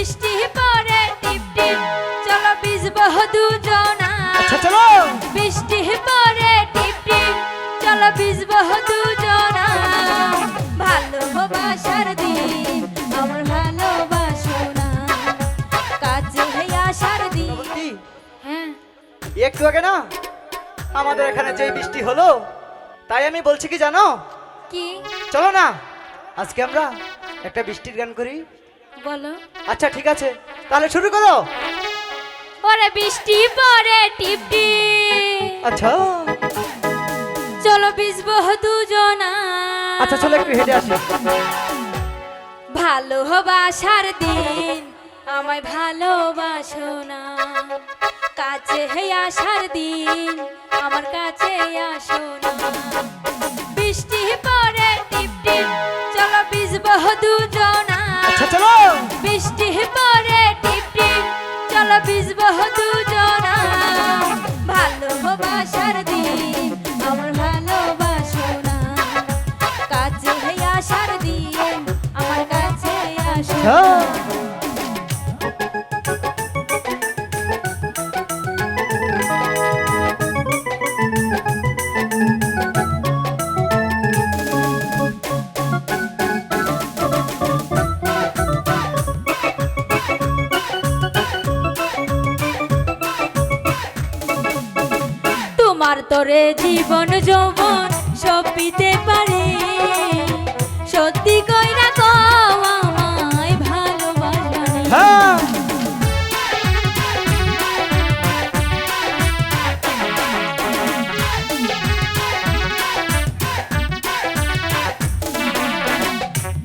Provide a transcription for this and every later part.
বৃষ্টি পড়ে টিপ টিপ চলো ভিজবো দুজনা। আচ্ছা চলো। বৃষ্টি পড়ে টিপ টিপ চলো ভিজবো দুজনা। ভালোবাসার দিন আমার ভালোবাসো না, কাছে আসার দিন। হ্যাঁ একটু আগে না আমাদের এখানে যে বৃষ্টি হলো, তাই আমি বলছি কি জানো, কি চলো না আজকে আমরা একটা বৃষ্টির গান করি। বলো। আচ্ছা ঠিক আছে, তাহলে শুরু করো। ওরে বৃষ্টি পড়ে টিপ টিপ আচ্ছা চলো ভিজবো দুজনা। আচ্ছা চলো একটু হেঁটে আসি। ভালোবাসার দিন আমায় ভালোবাসো না, কাছে আসার দিন আমার কাছে আসো না। বৃষ্টি পড়ে টিপ টিপ চলো ভিজবো দুজনা। আচ্ছা চলো। বৃষ্টি পড়ে টিপ টিপ চলো ভিজবো দুজনা। ভালোবাসার দিন আমার ভালোবাসো না, কাছে আসার দিন আমার কাছে আসো না। তোমার তোরে জীবন যৌবন সব পেতে পারে, সত্যি কইরা কও আমায় ভালোবাসবানি। হ্যাঁ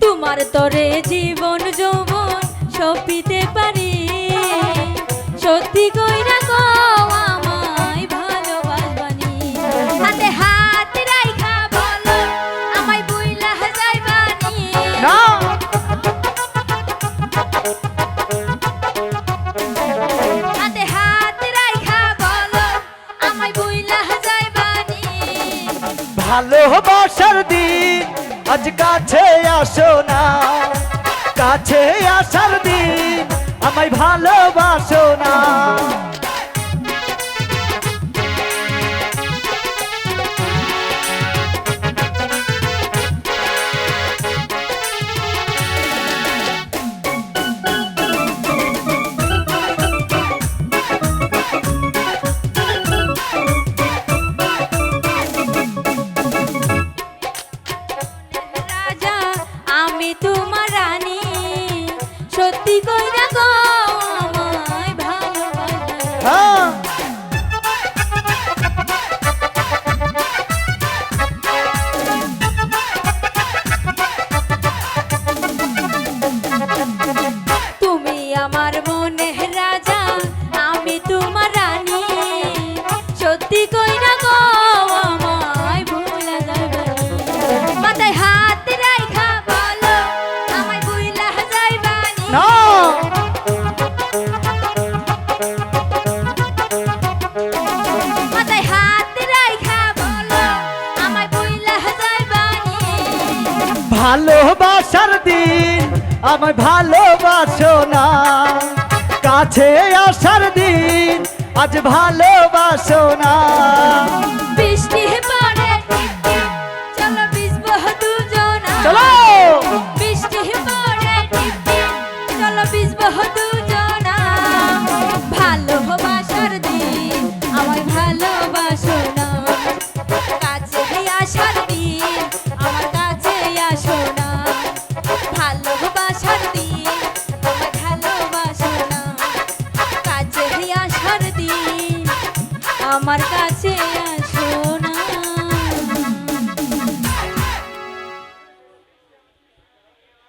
তোমার তোরে জীবন যৌবন সব পেতে পারে, সত্যি কইরা কও আমায় ভালোবাসবানি। হাতে হাত রাইখা বলো আমায় বুইলা যাইবানি। না হাতে হাত রাইখা বলো আমায় বুইলা যাইবানি। ভালোবাসার দিন আজ কাছে আসো না, কাছে আসার দিন আমায় ভালোবাসো না। রাজা আমি তোমার রানী, সত্যি কইরা কও আমায় ভালোবাসবানি। হ্যাঁ তুমি আমার মনের রাজা আমি তোমার রানী, সত্যি কইরা কও আমায় ভুলা যাইবানি। মাথায় হাত রাইখা বলো আমায় ভুলা যাইবানি। না মাথায় হাত রাইখা বলো আমায় ভুলা যাইবানি। ভালোবাসার দিন আমায় ভালোবাসো না, কাছে আসার দিন আজ ভালোবাসো না। বৃষ্টি পড়ে টিপ টিপ চলো ভিজবো দুজনা। চলো। বৃষ্টি পড়ে টিপ টিপ চলো ভিজবো দুজনা। ভালোবাসার দিন আমায় ভালোবাসো না, কাছে আসার দিন আমার কাছে আসো না। ভালোবাসার দিন আমায় ভালোবাসো না, কাছে আসার দিন আমার কাছে